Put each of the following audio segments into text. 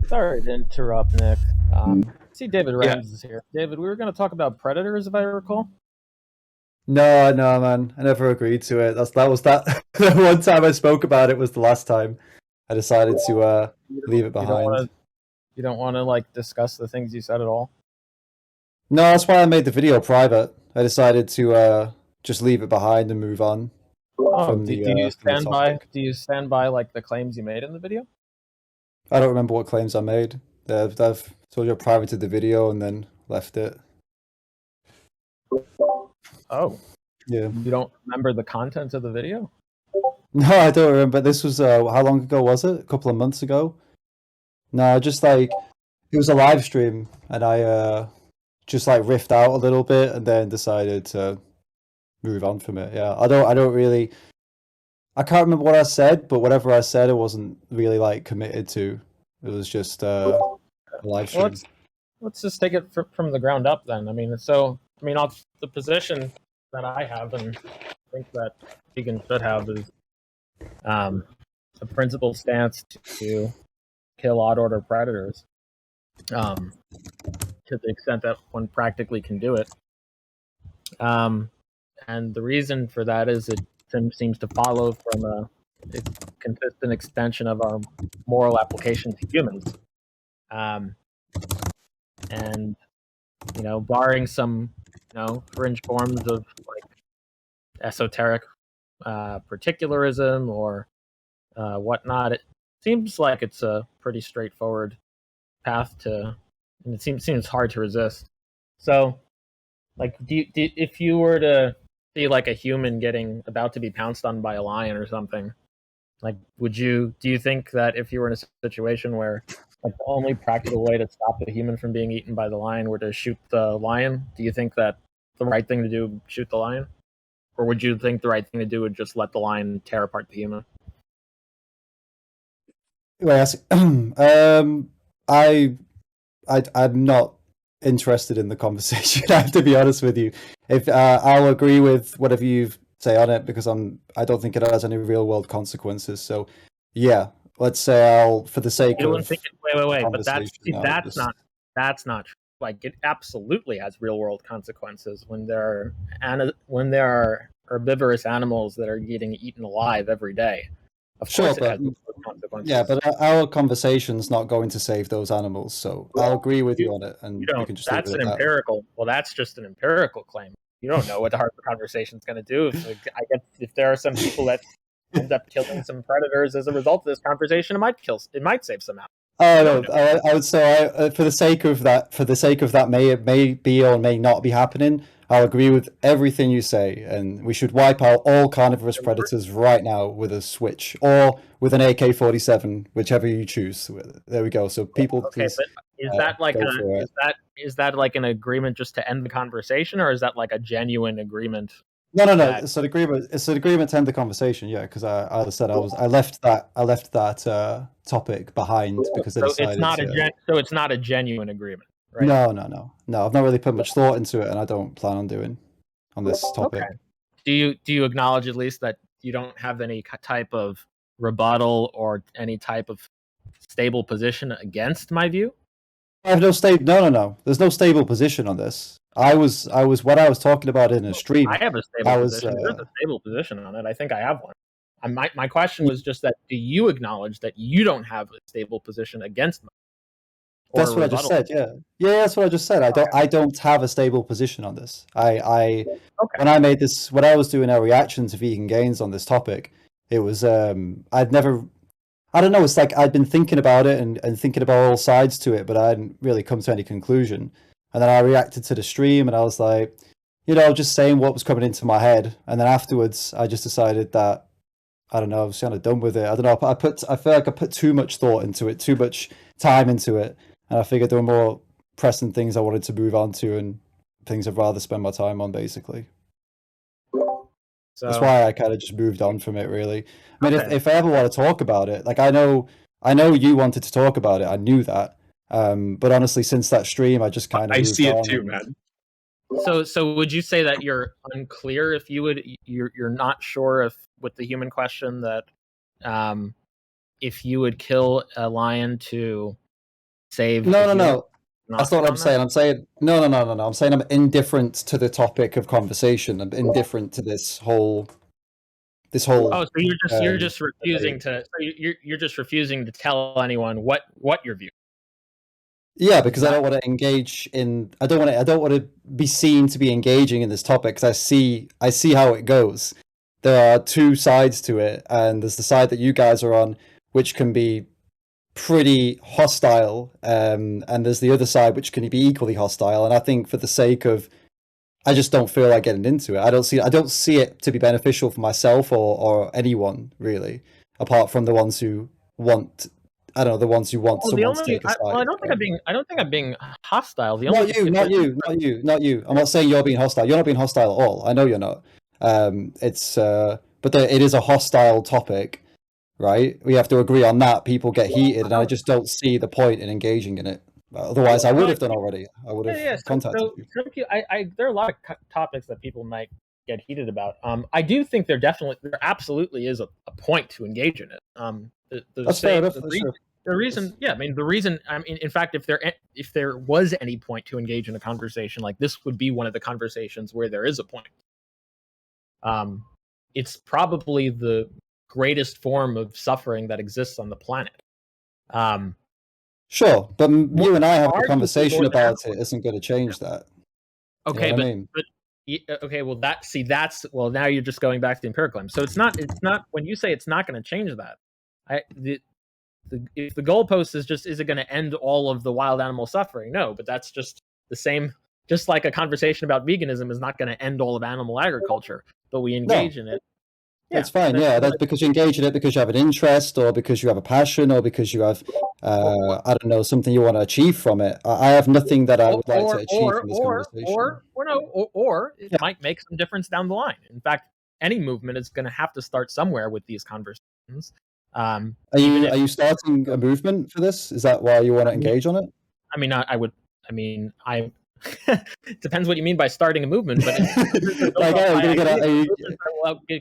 Sorry to interrupt, Nick. See, David Yeah. Rams is here. David, we were going to talk about predators, if I recall. No, no, man. I never agreed to it. That the one time I spoke about it was the last time. I decided to leave it You don't want behind. to. You don't want to like discuss the things you said at all. No, that's why I made the video private. I decided to just leave it behind and move on Oh, from do the you from the stand by? topic. Do you stand by like the claims you made in the video? I don't remember what claims I made. I've told you I privated the video and then left it. Oh, Yeah. you don't remember the content of the video? No, I don't remember. This was how long ago was it? A couple of months ago? No, just like it was a live stream and I just like riffed out a little bit and then decided to move on from it. Yeah, I don't really. I can't remember what I said, but whatever I said, I wasn't really like committed to. It was just a live Well, stream. let's just take it from the ground up then. I mean, the position that I have and think that vegan should have is a principled stance to kill odd order predators, to the extent that one practically can do it. And the reason for that is it seems to follow from a consistent extension of our moral application to humans. Um, and barring some fringe forms of like esoteric particularism or whatnot, it seems like it's a pretty straightforward path to, and it seems hard to resist. So, like, if you were to see like a human getting about to be pounced on by a lion or something, like, do you think that if you were in a situation where like the only practical way to stop the human from being eaten by the lion were to shoot the lion, do you think that the right thing to do would shoot the lion? Or would you think the right thing to do would just let the lion tear apart the human? Yes, I, I'm not interested in the conversation. I have to be honest with you. If I'll agree with whatever you say on it because I don't think it has any real world consequences. So, yeah, let's say I'll, for the sake You don't of think wait, but conversation, I'll just. that's not true. Like, it absolutely has real world consequences when there are herbivorous animals that are getting eaten alive every day. Of Sure, course, it but has real world yeah, consequences. but our conversation's not going to save those animals. So I'll agree with You you on it, you and we don't. can just leave That's it an at that. empirical. Well, that's just an empirical claim. You don't know what the Harvard conversation is going to do. I guess if there are some people that end up killing some predators as a result of this conversation, it might save some out. Oh You don't no, know. I would say for the sake of that, may be or may not be happening. I'll agree with everything you say, and we should wipe out all carnivorous predators right now with a switch or with an AK-47, whichever you choose. There we go. So people, Okay, please but go for it. is that like an agreement just to end the conversation, or is that like a genuine agreement No, no, no. that It's an agreement. It's an agreement to end the conversation. Yeah, because as I said, I left that topic behind because I decided to. it's not a genuine agreement, right? No, no, no, no. I've not really put much thought into it, and I don't plan on doing on this Okay. topic. Do you acknowledge at least that you don't have any type of rebuttal or any type of stable position against my view? I have no stable. No, no, no. There's no stable position on this. I was what I was talking about in a I stream. have a stable I was. position. There's a stable position on it. I think I have one. My question was just that: do you acknowledge that you don't have a stable position against me or a That's what I just rebuttal? said. Yeah, yeah. That's what I just said. I don't have a stable position on this. Okay. When I made this, when I was doing a reaction to vegan gains on this topic, it was I'd never. I don't know. It's like I'd been thinking about it and thinking about all sides to it, but I hadn't really come to any conclusion. And then I reacted to the stream, and I was like, just saying what was coming into my head. And then afterwards, I just decided that I don't know. I was kind of done with it. I don't know. I feel like I put too much thought into it, too much time into it, and I figured there were more pressing things I wanted to move on to, and things I'd rather spend my time on, basically. That's So why I kind of just moved on from it, really. I mean, okay. if I ever want to talk about it, like I know you wanted to talk about it. I knew that. But honestly, since that stream, I just kind of I moved see it on. too, And man. So would you say that you're unclear if you're not sure if with the human question that um if you would kill a lion to save No, a no, human, no. an That's not what option I'm on that? saying. I'm saying no, no, no, no, no. I'm saying I'm indifferent to the topic of conversation. I'm indifferent to this whole Oh, so you're just refusing debate. to so you're just refusing to tell anyone what your view Yeah, is. because I That don't want to engage in. I don't want to be seen to be engaging in this topic because I see how it goes. There are two sides to it, and there's the side that you guys are on, which can be pretty hostile, and there's the other side which can be equally hostile. And I think for the sake of, I just don't feel like getting into it. I don't see it to be beneficial for myself or anyone really, apart from the ones who want, I don't know, the ones who want well, the someone to only take a side. I don't think I'm being hostile. The only Not you, if not there's you, not you, not you. I'm not saying you're being hostile. You're not being hostile at all. I know you're not. It is a hostile topic, right? We have to agree on that. People get heated, and I just don't see the point in engaging in it. Otherwise, I would have done already. I would have yeah. contacted So you. there are a lot of topics that people might get heated about. I do think there absolutely is a point to engage in it. That's fair enough. That's true. The reason, yeah, I mean, the reason, I mean, in fact, if there was any point to engage in a conversation like this, would be one of the conversations where there is a point. It's probably the greatest form of suffering that exists on the planet. Sure, but you and I having a Arguably conversation more than about it isn't going to change that. You know okay, what I mean? but okay, well now you're just going back to the empirical claim. So it's not when you say it's not going to change that. If the goalpost is it going to end all of the wild animal suffering? No, but that's just the same. Just like a conversation about veganism is not going to end all of animal agriculture, but we No, engage in it. that's Yeah, fine. Yeah, that's because you engage in it because you have an interest, or because you have a passion, or because you have, I don't know, something you want to achieve from it. I have nothing that I would like to achieve from this conversation. or it Yeah. might make some difference down the line. In fact, any movement is going to have to start somewhere with these conversations. Are you starting a movement for this? Is that why you want to engage on it? I mean, I would. I mean, I. Depends what you mean by starting a movement, but Like, oh, you're gonna get a.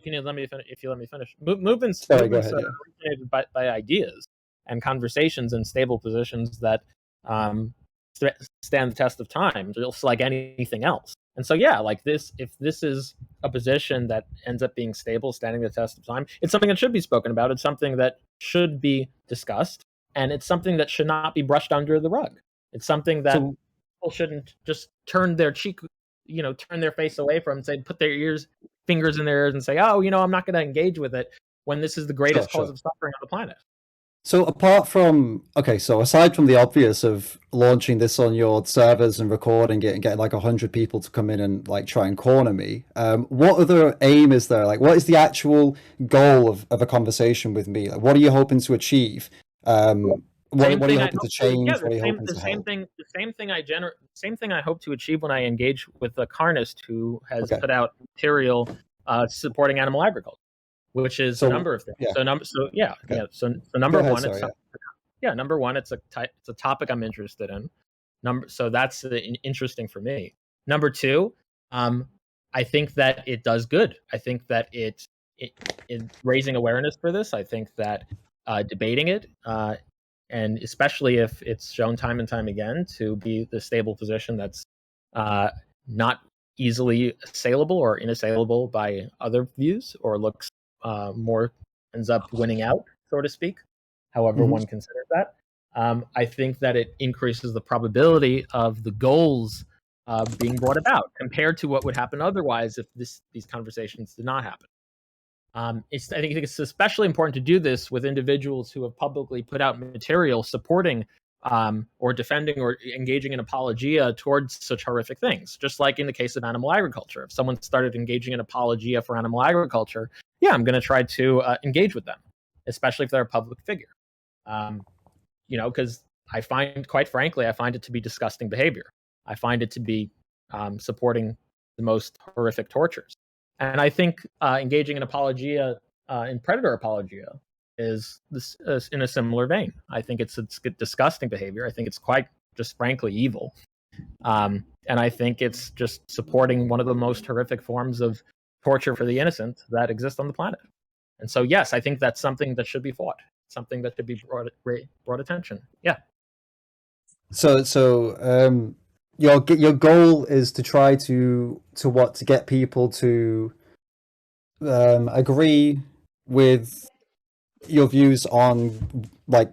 can you let me finish? If you let me finish, movements Sorry, go ahead. are Yeah. originated by ideas and conversations and stable positions that stand the test of time, just like anything else. And so, yeah, like this, if this is a position that ends up being stable, standing the test of time, it's something that should be spoken about. It's something that should be discussed, and it's something that should not be brushed under the rug. It's something that So people shouldn't just turn their turn their face away from and say, put their fingers in their ears and say, oh, I'm not going to engage with it when this is the greatest cause sure. of suffering on the planet. So aside from the obvious of launching this on your servers and recording it and getting like 100 people to come in and like try and corner me, what other aim is there? Like, what is the actual goal of a conversation with me? Like, what are you hoping to achieve? What are you hoping to change? What are you hoping to help? Same thing I hope to achieve when I engage with a carnist who has Okay. put out material supporting animal agriculture, which is a number of things. Yeah. So Okay. So number Go ahead, one, sorry, number one, it's a topic I'm interested in. So that's interesting for me. Number two, I think that it does good. I think that it raising awareness for this. I think that debating it, and especially if it's shown time and time again to be the stable position that's not easily assailable or inassailable by other views, or looks more ends up winning out, so to speak, however Mhm. one considers that. I think that it increases the probability of the goals being brought about compared to what would happen otherwise if these conversations did not happen. I think it's especially important to do this with individuals who have publicly put out material supporting or defending or engaging in apologia towards such horrific things. Just like in the case of animal agriculture, if someone started engaging in apologia for animal agriculture, yeah, I'm going to try to engage with them, especially if they're a public figure. Because quite frankly, I find it to be disgusting behavior. I find it to be supporting the most horrific tortures. And I think engaging in apologia, in predator apologia, is in a similar vein. I think it's disgusting behavior. I think it's quite just frankly evil. And I think it's just supporting one of the most horrific forms of torture for the innocent that exists on the planet. And so, yes, I think that's something that should be fought. something that should be brought attention. Yeah. So your goal is to try to get people to agree with your views on like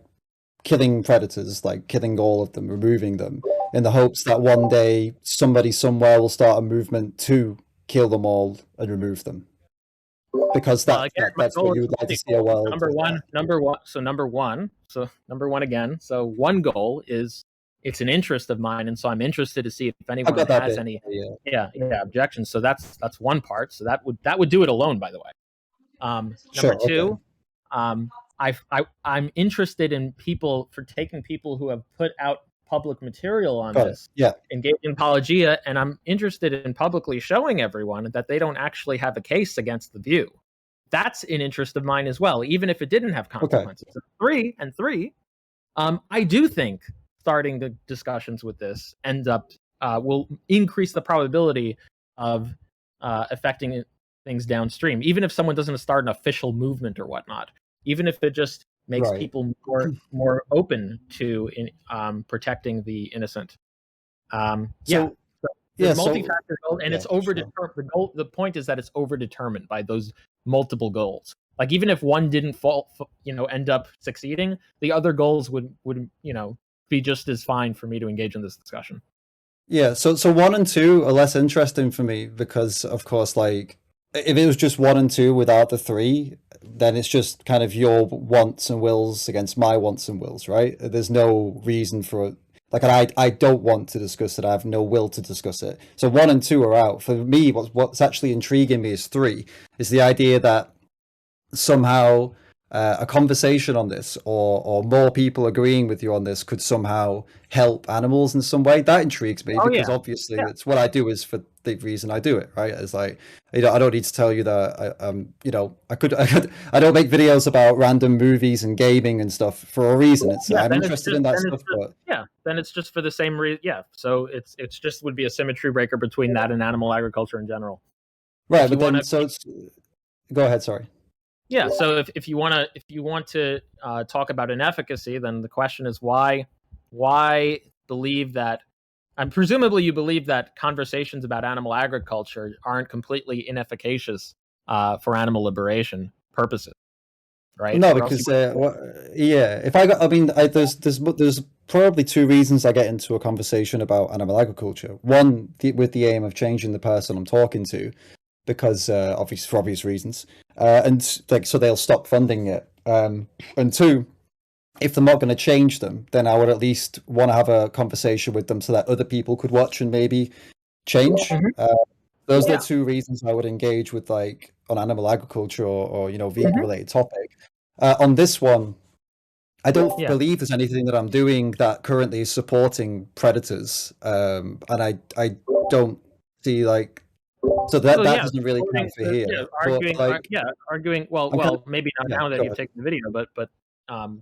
killing predators, like killing all of them, removing them, in the hopes that one day somebody somewhere will start a movement to kill them all and remove them. Because Well, again, my that's goal what you is would like to see a world. number one. So one goal is it's an interest of mine, and so I'm interested to see if anyone has any objections. So that's one part. So that would do it alone, by the way. Number two, I'm interested in taking people who have put out public material on this, engage in apologia, and I'm interested in publicly showing everyone that they don't actually have a case against the view. That's an interest of mine as well, even if it didn't have consequences. Okay. Three, I do think starting the discussions with this will increase the probability of affecting things downstream, even if someone doesn't start an official movement or whatnot. Even if it just makes people more open to protecting the innocent. Multi-factor goal, and it's overdetermined. The point is that it's overdetermined by those multiple goals. Like even if one didn't end up succeeding, the other goals would be just as fine for me to engage in this discussion. Yeah. So 1 and 2 are less interesting for me because, of course, like if it was just 1 and 2 without the 3, then it's just kind of your wants and wills against my wants and wills, right? There's no reason for it. Like, I don't want to discuss it. I have no will to discuss it. So 1 and 2 are out. For me, what's actually intriguing me is 3, is the idea that somehow a conversation on this or more people agreeing with you on this could somehow help animals in some way. That intrigues me because obviously it's what I do is for the reason I do it, right? It's like, I don't need to tell you that I don't make videos about random movies and gaming and stuff for a reason. I'm interested in that stuff. Then it's just for the same reason. Yeah. So it's just would be a symmetry breaker between that and animal agriculture in general. Right. But then, go ahead. Sorry. Yeah, so if you want to talk about inefficacy, then the question is why believe that, and presumably you believe that conversations about animal agriculture aren't completely inefficacious for animal liberation purposes, right? No, because there's probably 2 reasons I get into a conversation about animal agriculture. One, with the aim of changing the person I'm talking to, because for obvious reasons, and like so they'll stop funding it. And 2, if they're not going to change them, then I would at least want to have a conversation with them so that other people could watch and maybe change. Those are the 2 reasons I would engage with, like, on animal agriculture or vegan related topic. On this one, I don't believe there's anything that I'm doing that currently is supporting predators, and I don't see like. So that doesn't really count for here. Arguing. Well, maybe not now that you've taken the video, but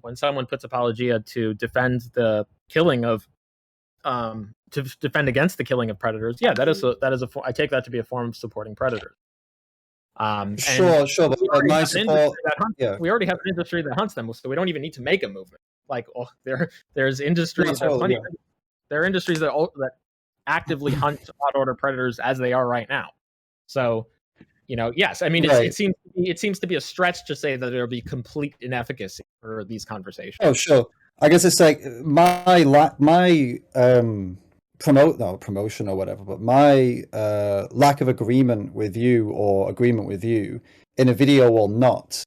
when someone puts apologia to defend the killing of, to defend against the killing of predators, that is I take that to be a form of supporting predators. Sure, but my support. We already have an industry that hunts them, so we don't even need to make a movement. Like, there's industries that there are industries that actively hunt odd order predators as they are right now. So, yes, I mean, it seems to be a stretch to say that there'll be complete inefficacy for these conversations. Oh, sure. I guess it's like my promotion or whatever, but my lack of agreement with you or agreement with you in a video or not.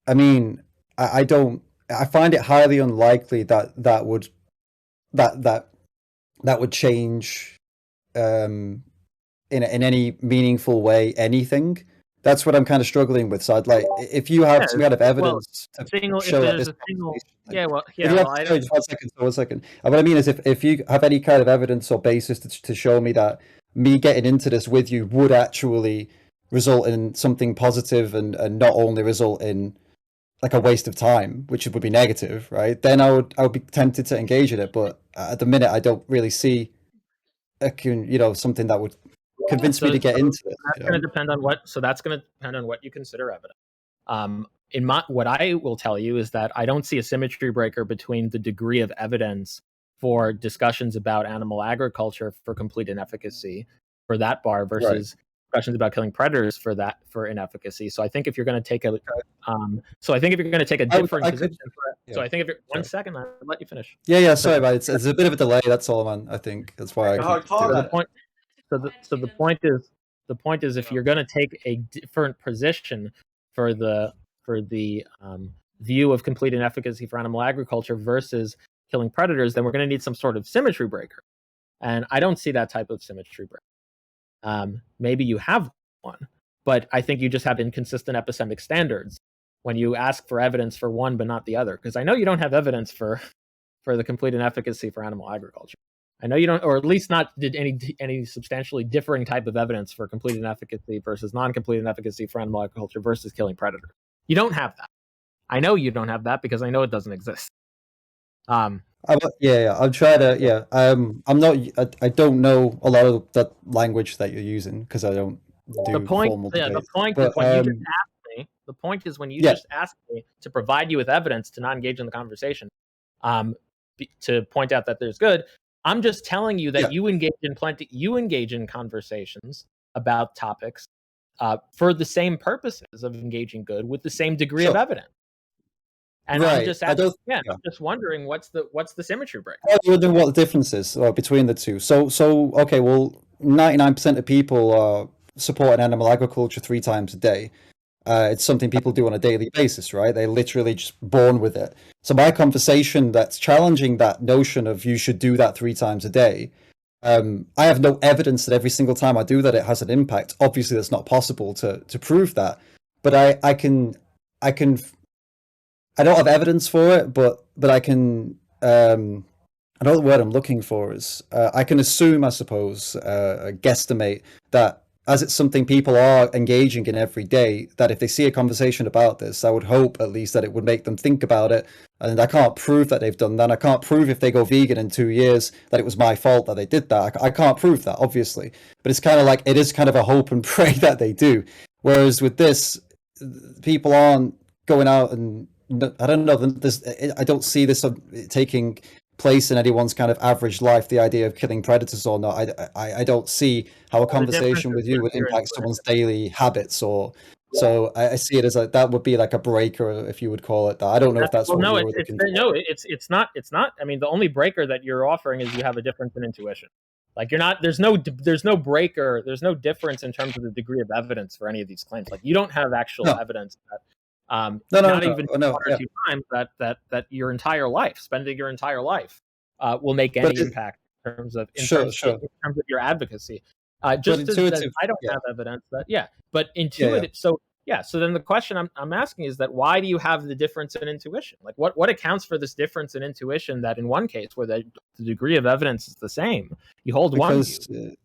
I mean, I find it highly unlikely that would change in any meaningful way anything. That's what I'm kind of struggling with. So I'd like, if you have some kind of evidence to show that this. One second. What I mean is, if you have any kind of evidence or basis to show me that me getting into this with you would actually result in something positive and not only result in like a waste of time, which would be negative, right? Then I would be tempted to engage in it. But at the minute, I don't really see something that would convince me to get into it. That's going to depend on what. So that's going to depend on what you consider evidence. what I will tell you is that I don't see a symmetry breaker between the degree of evidence for discussions about animal agriculture for complete inefficacy for that bar versus discussions about killing predators for inefficacy. So I think if you're going to take a different position, one second, I'll let you finish. Yeah. Sorry, but it's a bit of a delay. That's all, man. I think that's why I keep doing the point. So the point is if you're going to take a different position for the view of complete inefficacy for animal agriculture versus killing predators, then we're going to need some sort of symmetry breaker, and I don't see that type of symmetry breaker. Maybe you have one, but I think you just have inconsistent epistemic standards when you ask for evidence for one but not the other. Because I know you don't have evidence for the complete inefficacy for animal agriculture. I know you don't, or at least not did any substantially differing type of evidence for complete inefficacy versus non-complete inefficacy for animal agriculture versus killing predators. You don't have that. I know you don't have that because I know it doesn't exist. I'm trying to. Yeah, I'm not. I don't know a lot of that language that you're using because I don't do formal debates. The point is when you just asked me to provide you with evidence to not engage in the conversation, to point out that there's good. I'm just telling you that you engage in conversations about topics for the same purposes of engaging good with the same degree of evidence. And I'm just asking, I'm just wondering what's the symmetry break? I wonder what the difference is between the two. So okay, well, 99% of people support animal agriculture 3 times a day. It's something people do on a daily basis, right? They're literally just born with it. So my conversation that's challenging that notion of you should do that 3 times a day, I have no evidence that every single time I do that it has an impact. Obviously, that's not possible to prove that. But I don't have evidence for it, but I can. I know the word I'm looking for is I can assume, I suppose, guesstimate that as it's something people are engaging in every day, that if they see a conversation about this, I would hope at least that it would make them think about it. And I can't prove that they've done that. I can't prove if they go vegan in 2 years that it was my fault that they did that. I can't prove that, obviously. But it's kind of like, it is kind of a hope and pray that they do. Whereas with this, people aren't going out and, I don't know, I don't see this taking place in anyone's kind of average life, the idea of killing predators or not. I don't see how a conversation with you would impact someone's daily habits or so I see it as that would be like a breaker, if you would call it that. I don't know if that's what you're looking for. No, it's not. I mean, the only breaker that you're offering is you have a difference in intuition. Like there's no breaker, there's no difference in terms of the degree of evidence for any of these claims. Like you don't have actual evidence that two times that your entire life, spending your entire life, will make any impact in terms of your advocacy. I don't have evidence that but intuitive. So then the question I'm asking is that why do you have the difference in intuition? Like what accounts for this difference in intuition that in one case where the degree of evidence is the same, you hold one view,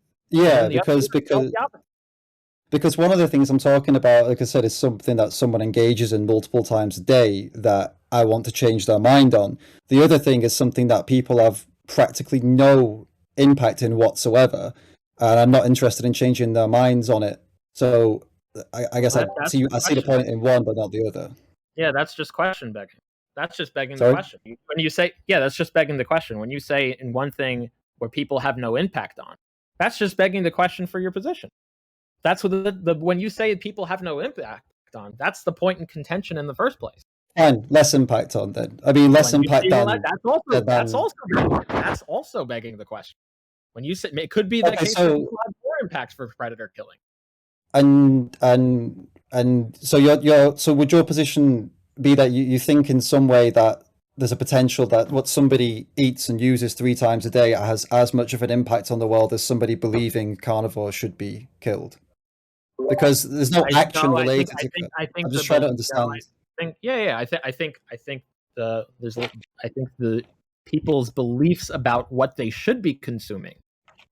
because one of the things I'm talking about, like I said, is something that someone engages in multiple times a day that I want to change their mind on. The other thing is something that people have practically no impact in whatsoever, and I'm not interested in changing their minds on it. So I guess I see the point in one, but not the other. Yeah, that's just question begging. That's just begging the question. When you say, that's just begging the question. When you say in one thing where people have no impact on, that's just begging the question for your position. That's what when you say people have no impact on, that's the point in contention in the first place. Fine, less impact on then. I mean, less impact on. That's also begging the question. When you say it could be the case that people have more impacts for predator killing. And so would your position be that you think in some way that there's a potential that what somebody eats and uses 3 times a day has as much of an impact on the world as somebody believing carnivore should be killed? Because there's no action related to it. I'm just trying to understand. I think the people's beliefs about what they should be consuming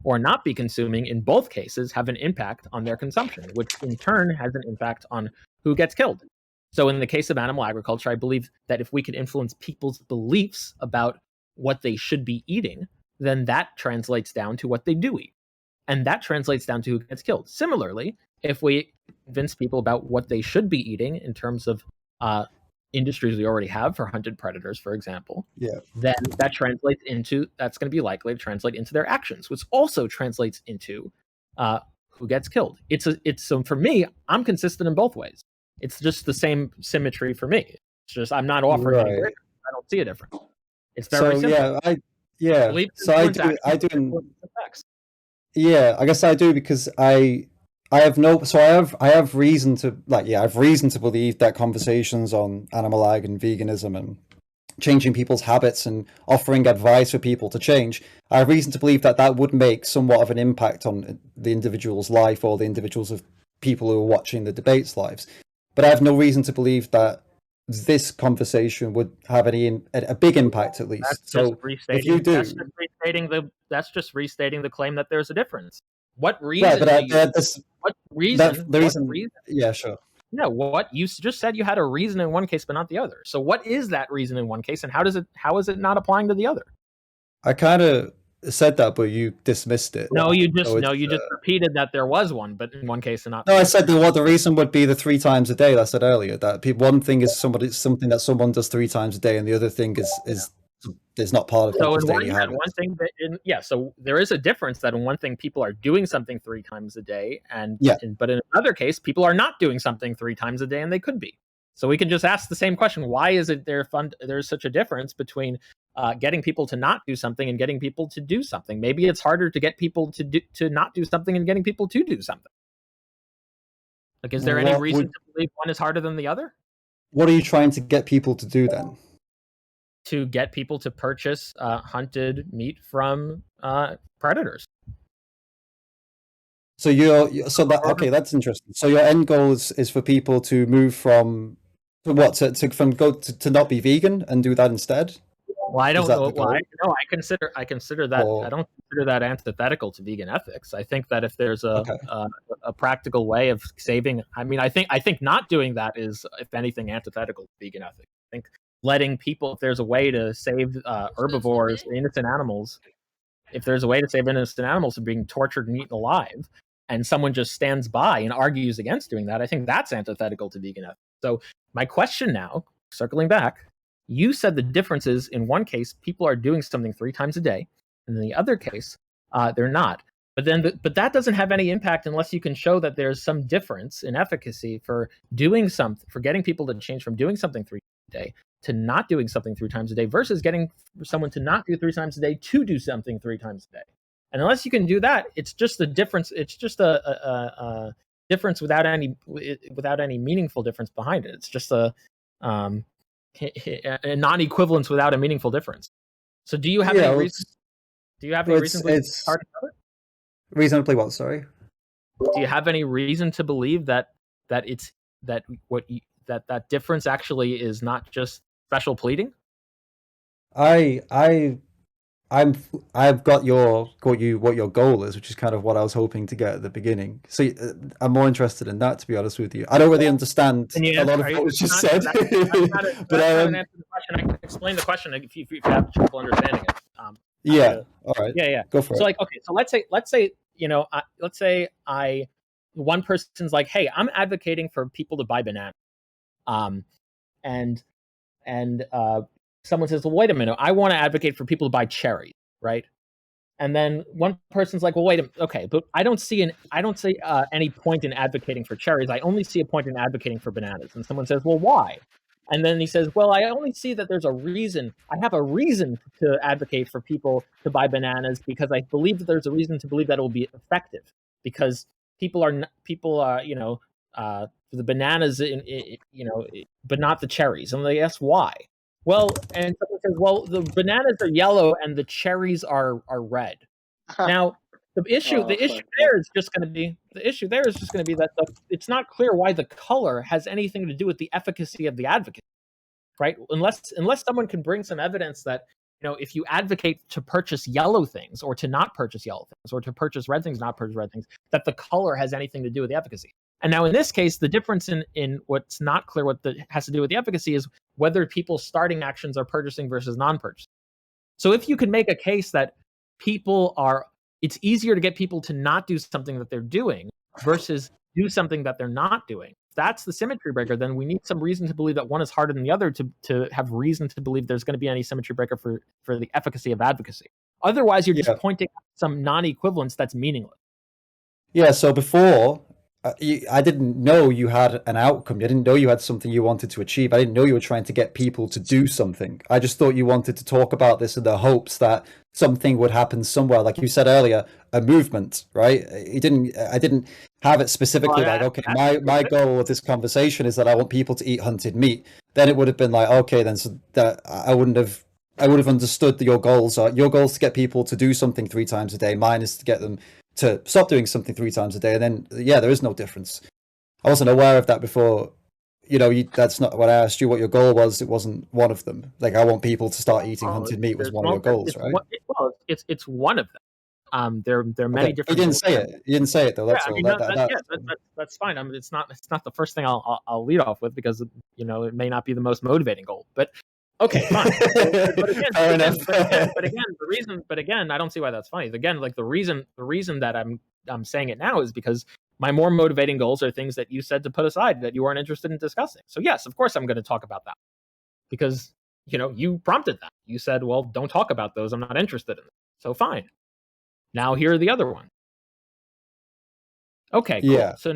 or not be consuming in both cases have an impact on their consumption, which in turn has an impact on who gets killed. So in the case of animal agriculture, I believe that if we could influence people's beliefs about what they should be eating, then that translates down to what they do eat. And that translates down to who gets killed. Similarly, if we convince people about what they should be eating in terms of industries we already have for hunted predators, for example, Yeah. then that's going to be likely to translate into their actions, which also translates into who gets killed. So for me, I'm consistent in both ways. It's just the same symmetry for me. It's just I'm not offering any Right. break. I don't see a difference. It's very So simple. Beliefs so influence actions, I do influence effects. yeah, I guess I do because I have no so I have reason to I have reason to believe that conversations on animal ag and veganism and changing people's habits and offering advice for people to change, I have reason to believe that that would make somewhat of an impact on the individual's life or the individuals of people who are watching the debates lives. But I have no reason to believe that this conversation would have a big impact at least. So if you do, That's just restating the claim that there's a difference. What right, reason but do you? What reason? the What reason, reason? yeah, sure. No, what you just said you had a reason in one case but not the other. So what is that reason in one case, and how is it not applying to the other? I kind of said that, but you dismissed it. So You just repeated that there was one, but in one case and not. no, I said that what the reason would be the 3 times a day. That I said earlier that one thing is something that someone does 3 times a day, and the other thing is not part of So people's in one, daily yeah, habits. one thing that so there is a difference that in one thing people are doing something 3 times a day, Yeah. but in another case people are not doing something 3 times a day, and they could be. So we can just ask the same question: why is it there's such a difference between getting people to not do something and getting people to do something? Maybe it's harder to get people to not do something and getting people to do something. Like, is there any reason to believe one is harder than the other? What are you trying to get people to do then? To get people to purchase hunted meat from predators. So okay, that's interesting. So your end goal is for people to move from to not be vegan and do that instead? Well, I Is don't that know. the goal? I consider that I don't consider that antithetical to vegan ethics. I think that if there's Okay. a practical way of saving, I think not doing that is, if anything, antithetical to vegan ethics. I think letting people, if there's a way to save herbivores, innocent animals, if there's a way to save innocent animals from being tortured and eaten alive, and someone just stands by and argues against doing that, I think that's antithetical to vegan ethics. So my question now, circling back, you said the difference is in one case people are doing something 3 times a day, and in the other case they're not. But that doesn't have any impact unless you can show that there's some difference in efficacy for doing something, for getting people to change from doing something 3 times a day to not doing something 3 times a day, versus getting someone to not do 3 times a day to do something 3 times a day. And unless you can do that, it's just a difference. It's just a difference without any meaningful difference behind it. It's just a non-equivalence without a meaningful difference. So do you have any reason? Do you have any reason to believe it's hard to cover? Reasonably what? Sorry. Do you have any reason to believe that that difference actually is not just special pleading? I've got what your goal is, which is kind of what I was hoping to get at the beginning. So I'm more interested in that, to be honest with you. I don't really understand a lot of what was just said, but not an answer to the question. I can explain the question if you have trouble understanding it. Yeah. All right. Yeah. Go for it. So okay. So let's say one person's like, hey, I'm advocating for people to buy bananas, and someone says, well, wait a minute, I want to advocate for people to buy cherries, right? And then one person's like, well, wait a minute, okay, but I don't see any point in advocating for cherries. I only see a point in advocating for bananas. And someone says, well, why? And then he says, well, I only see that there's a reason. I have a reason to advocate for people to buy bananas because I believe that there's a reason to believe that it will be effective, because the bananas, but not the cherries. And they ask why. Well, and someone says, well, the bananas are yellow and the cherries are red. Now, the issue there is just going to be that it's not clear why the color has anything to do with the efficacy of the advocacy, right? Unless someone can bring some evidence that, if you advocate to purchase yellow things or to not purchase yellow things, or to purchase red things, not purchase red things, that the color has anything to do with the efficacy. And now in this case, the difference in what's not clear has to do with the efficacy is whether people's starting actions are purchasing versus non-purchasing. So if you can make a case that it's easier to get people to not do something that they're doing versus do something that they're not doing, that's the symmetry breaker, then we need some reason to believe that one is harder than the other to have reason to believe there's going to be any symmetry breaker for the efficacy of advocacy. Otherwise, you're just pointing at some non-equivalence that's meaningless. Yeah, so before, I didn't know you had an outcome. I didn't know you had something you wanted to achieve. I didn't know you were trying to get people to do something. I just thought you wanted to talk about this in the hopes that something would happen somewhere. Like you said earlier, a movement, right? I didn't have it specifically like, okay, my goal of this conversation is that I want people to eat hunted meat. Then it would have been like, okay, then so that I would have understood that your goals are to get people to do something 3 times a day. Mine is to get them to stop doing something 3 times a day. And then, yeah, there is no difference. I wasn't aware of that before. That's not what I asked you what your goal was. It wasn't one of them. Like, I want people to start eating hunted meat was one of your goals, right? Well, it's one of them. There are many different. You didn't say it. You didn't say it though. That's all. That's fine. It's not the first thing I'll lead off with, because it may not be the most motivating goal. But okay, fine. But again, I don't see why that's funny. Again, like the reason that I'm saying it now is because my more motivating goals are things that you said to put aside, that you weren't interested in discussing. So yes, of course I'm going to talk about that, because you prompted that. You said, well, don't talk about those. I'm not interested in them. So fine. Now here are the other ones. Okay, cool. Yeah. So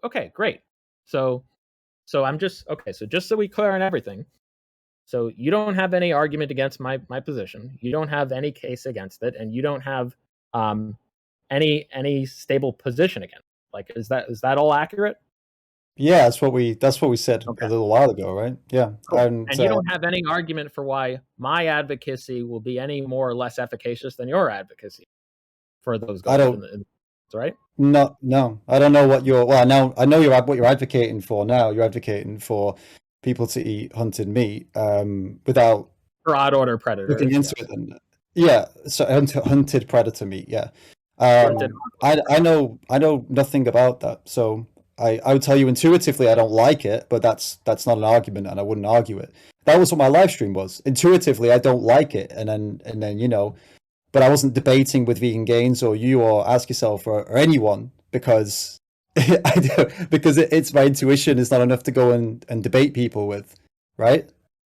okay, great. So I'm just okay. So just so we clear on everything. So you don't have any argument against my position. You don't have any case against it, and you don't have any stable position against it. Like, is that all accurate? Yeah, that's what we said a little while ago, right? Yeah. Cool. And you don't have any argument for why my advocacy will be any more or less efficacious than your advocacy for those goals. I don't. Right? No. I don't know what you're. Well, I know what you're advocating for now. You're advocating for people to eat hunted meat without for odd order predators. Looking into it, then, yeah. So hunted predator meat. Yeah. I know nothing about that, so I would tell you intuitively I don't like it, but that's not an argument, and I wouldn't argue it. That was what my live stream was. Intuitively, I don't like it, and then but I wasn't debating with Vegan Gains or you or Ask Yourself or anyone, because it's my intuition is not enough to go and debate people with, right?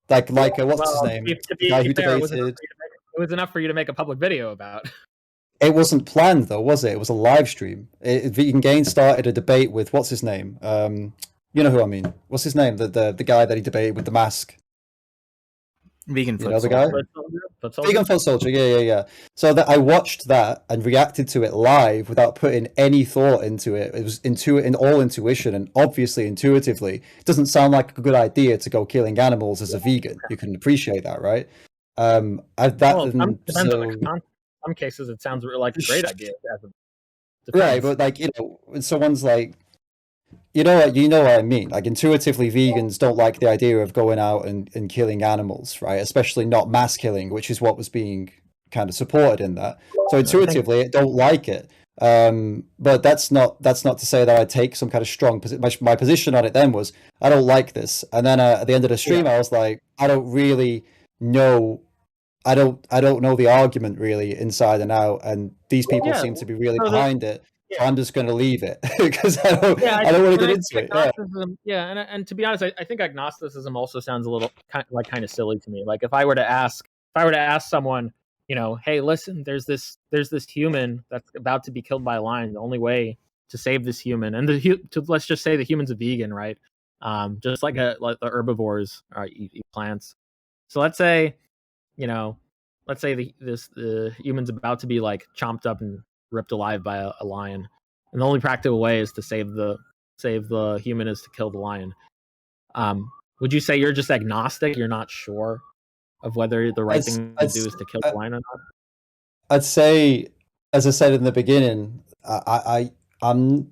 Like what's his name? The guy who debated. It was enough for you to make a public video about. It wasn't planned though, was it? It was a live stream. Vegan Gains started a debate with what's his name? You know who I mean? What's his name? The guy that he debated with the mask. Vegan Foot soldier. Vegan Foot Soldier. Yeah. So that I watched that and reacted to it live without putting any thought into it. It was all intuition, and obviously intuitively, it doesn't sound like a good idea to go killing animals as a vegan. You can appreciate that, right? Some cases it sounds like a great idea. Right, but someone's like, you know what I mean. Like, intuitively, vegans don't like the idea of going out and killing animals, right? Especially not mass killing, which is what was being kind of supported in that. So intuitively, I don't like it. But that's not to say that I take some kind of strong position. My position on it then was I don't like this, and then at the end of the stream, I was like, I don't really know. I don't know the argument really inside and out, and these people seem to be really behind it. So I'm just going to leave it because I don't want to get into it. Yeah, and to be honest, I think agnosticism also sounds a little kind of silly to me. Like if I were to ask someone, hey, listen, there's this human that's about to be killed by a lion. The only way to save this human, and let's just say the human's a vegan, right? Just like the herbivores eat plants. So let's say, the human's about to be like chomped up and ripped alive by a lion, and the only practical way is to save the human is to kill the lion. Would you say you're just agnostic? You're not sure of whether the right thing to do is to kill the lion or not? I'd say, as I said in the beginning, I'm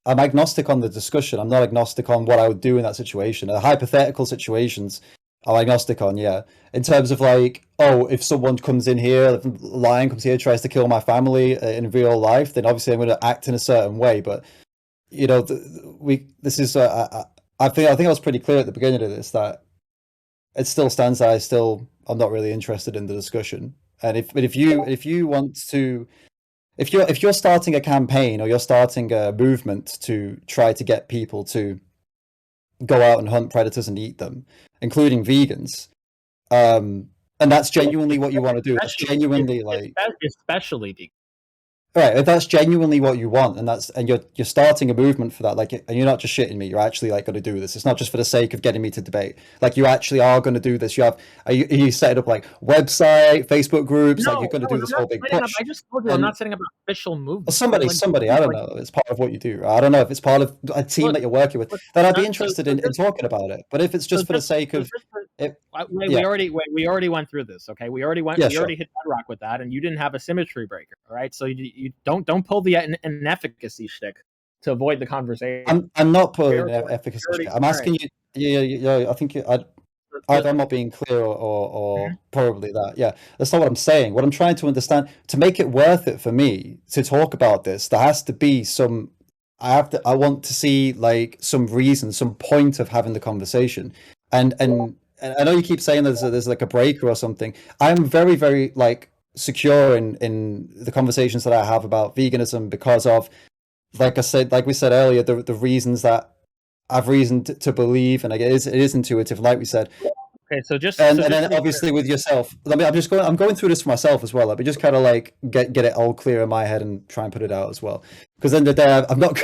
agnostic on the discussion. I'm not agnostic on what I would do in that situation. The hypothetical situations, I'm agnostic on, yeah. In terms of like, if someone comes in here, if a lion comes here, tries to kill my family in real life, then obviously I'm going to act in a certain way. But I think I was pretty clear at the beginning of this that it still stands that I'm not really interested in the discussion. And if you want to if you're starting a campaign or you're starting a movement to try to get people to go out and hunt predators and eat them, including vegans, and that's genuinely what you want to do. That's genuinely especially vegan. Right, if that's genuinely what you want, and you're starting a movement for that, like, and you're not just shitting me, you're actually like going to do this. It's not just for the sake of getting me to debate. Like, you actually are going to do this. Are you set up like website, Facebook groups? Like, you're going to do this whole big push. I just told you I'm not setting up an official movement. Somebody, I don't know. It's part of what you do. I don't know if it's part of a team that you're working with. Then I'd be interested in talking about it. But if it's just for the sake of we already went through this. Okay, we already hit bedrock with that, and you didn't have a symmetry breaker. All right, so you don't pull the inefficacy shtick to avoid the conversation. I'm not pulling efficacy shtick. I'm asking you. Yeah. I think either I'm not being clear or probably that. Yeah, that's not what I'm saying. What I'm trying to understand, to make it worth it for me to talk about this, there has to be some. I want to see like some reason, some point of having the conversation, and I know you keep saying there's like a breaker or something. I'm very, very like secure in the conversations that I have about veganism because of, like we said earlier, the reasons that I've reason to believe, and it is intuitive, like we said. Okay, so then obviously with yourself, I mean, I'm going through this for myself as well. Let me just kind of like get it all clear in my head and try and put it out as well. Because then the day I'm not,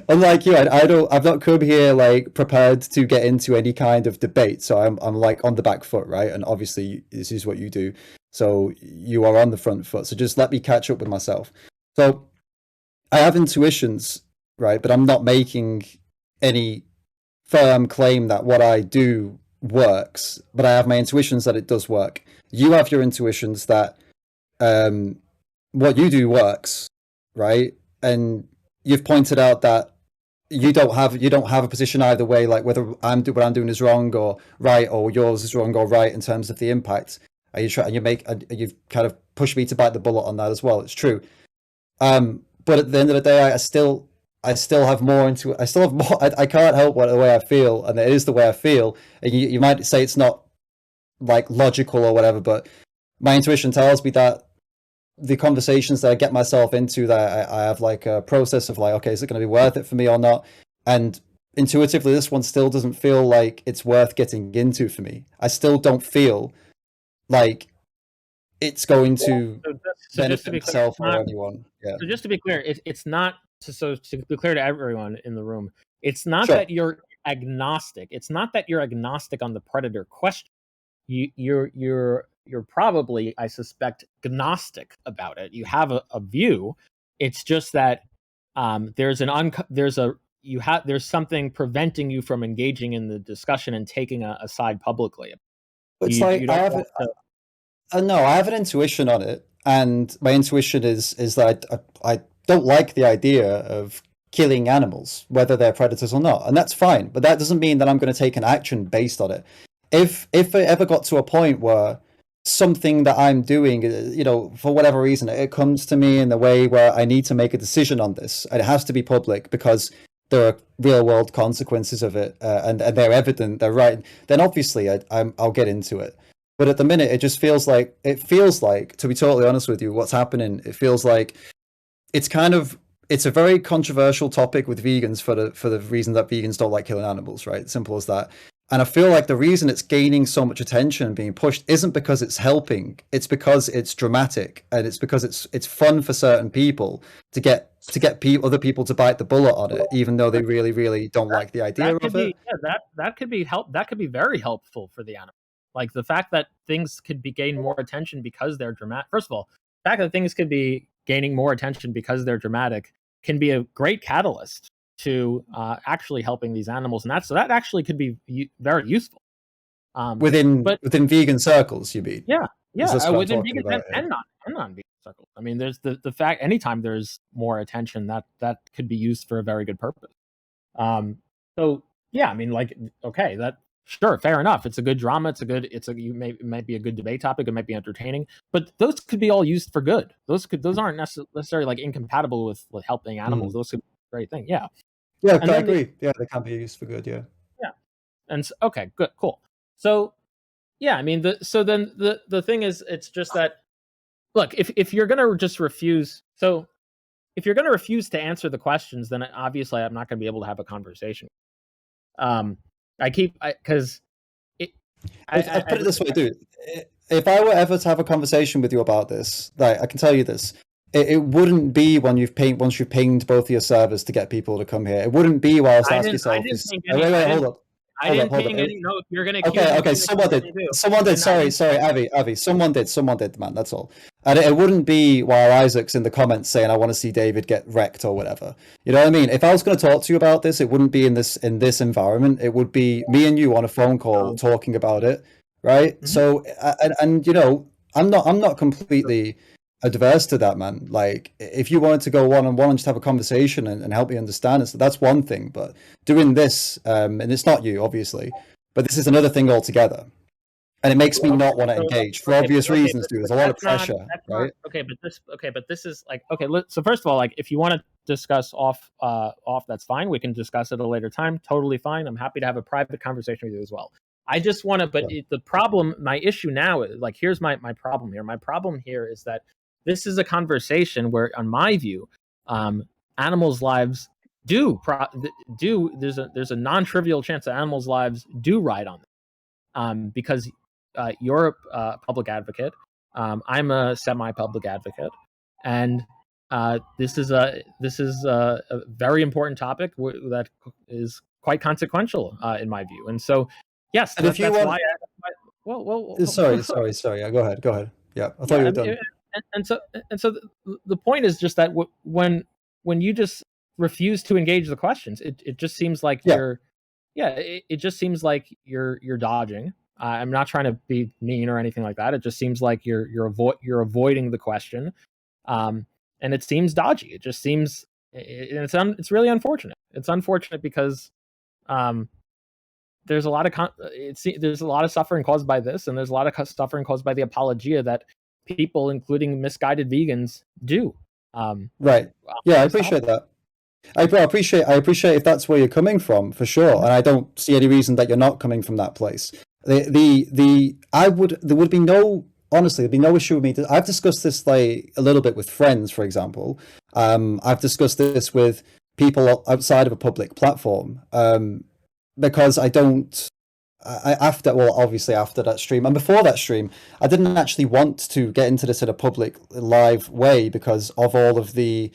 unlike you, I've not come here like prepared to get into any kind of debate. So I'm like on the back foot, right? And obviously this is what you do, so you are on the front foot. So just let me catch up with myself. So I have intuitions, right? But I'm not making any firm claim that what I do works, but I have my intuitions that it does work. You have your intuitions that what you do works, right? And you've pointed out that you don't have a position either way, like whether what I'm doing is wrong or right, or yours is wrong or right in terms of the impact. You've kind of pushed me to bite the bullet on that as well. It's true. But at the end of the day, I still have more into it. I can't help the way I feel, and it is the way I feel. And you might say it's not like logical or whatever, but my intuition tells me that the conversations that I get myself into, that I have like a process of like, okay, is it going to be worth it for me or not? And intuitively, this one still doesn't feel like it's worth getting into for me. I still don't feel like it's going to benefit myself or anyone. Yeah. So just to be clear, it's not. So to be clear to everyone in the room, it's not that you're agnostic. It's not that you're agnostic on the predator question. You're probably, I suspect, agnostic about it. You have a view. It's just that there's something preventing you from engaging in the discussion and taking a side publicly. It's like I have an intuition on it, and my intuition is that I don't like the idea of killing animals, whether they're predators or not, and that's fine. But that doesn't mean that I'm going to take an action based on it. If it ever got to a point where something that I'm doing, for whatever reason, it comes to me in the way where I need to make a decision on this, and it has to be public because there are real world consequences of it, and they're evident, they're right, then obviously I'll get into it. But at the minute, it feels like, to be totally honest with you, what's happening, it feels like it's a very controversial topic with vegans for the reason that vegans don't like killing animals, right? Simple as that. And I feel like the reason it's gaining so much attention and being pushed isn't because it's helping. It's because it's dramatic, and it's because it's fun for certain people to get other people to bite the bullet on it, even though they really, really don't like the idea of it. Yeah, that could be That could be very helpful for the animal. Like the fact that things could be gain more attention because they're dramatic. First of all, the fact that things could be gaining more attention because they're dramatic can be a great catalyst to actually helping these animals, and that actually could be very useful within vegan circles. You mean? Yeah, within vegan and non-vegan circles. I mean, there's the fact anytime there's more attention, that could be used for a very good purpose. So yeah, I mean, like, okay, that. Sure, fair enough. It's a good drama. It might be a good debate topic. It might be entertaining, but those could be all used for good. Those aren't necessarily like incompatible with helping animals. Those could be a great thing. Yeah. Yeah, I agree. Yeah, they can be used for good. Yeah. Yeah. And so, okay, good, cool. So, yeah, I mean, the thing is, it's just that, look, if you're gonna just refuse, so if you're going to refuse to answer the questions, then obviously I'm not going to be able to have a conversation. Because I put it this way, dude. If I were ever to have a conversation with you about this, like I can tell you this, it wouldn't be once you've pinged both of your servers to get people to come here. It wouldn't be while I was asking yourself. Wait, hold up. I didn't ping any. No, if you're gonna. Okay. Someone did. Sorry, Avi. Someone did, man. That's all. And it wouldn't be while Isaac's in the comments saying, "I want to see David get wrecked" or whatever. You know what I mean? If I was going to talk to you about this, it wouldn't be in this environment. It would be me and you on a phone call talking about it, right? Mm-hmm. So, and you know, I'm not completely adverse to that, man. Like, if you wanted to go one-on-one and just have a conversation and help me understand it, so that's one thing. But doing this, and it's not you, obviously, but this is another thing altogether. And it makes me not want to engage for obvious reasons, dude. There's a lot of pressure, right? But this is like, so first of all, like, if you want to discuss off, that's fine. We can discuss it at a later time. Totally fine. I'm happy to have a private conversation with you as well. I just want to, but the problem, my issue now is, like, here's my problem here. My problem here is that this is a conversation where, on my view, animals' lives do. There's a non-trivial chance that animals' lives do ride on them, because you're a public advocate. I'm a semi-public advocate, and this is a very important topic that is quite consequential in my view. And so, yes, and sorry. Go ahead. Yeah, I thought you were done. And so the point is just that when you just refuse to engage the questions, it just seems like it just seems like you're dodging. I'm not trying to be mean or anything like that. It just seems like you're avoiding the question, and it seems dodgy. It just seems it's really unfortunate. It's unfortunate because there's a lot of suffering caused by this, and there's a lot of suffering caused by the apologia that people, including misguided vegans, do. Right. Yeah, I appreciate that. I appreciate if that's where you're coming from, for sure, and I don't see any reason that you're not coming from that place. There'd be no issue with me. I've discussed this like a little bit with friends, for example. I've discussed this with people outside of a public platform, because obviously after that stream and before that stream, I didn't actually want to get into this in a public live way because of all of the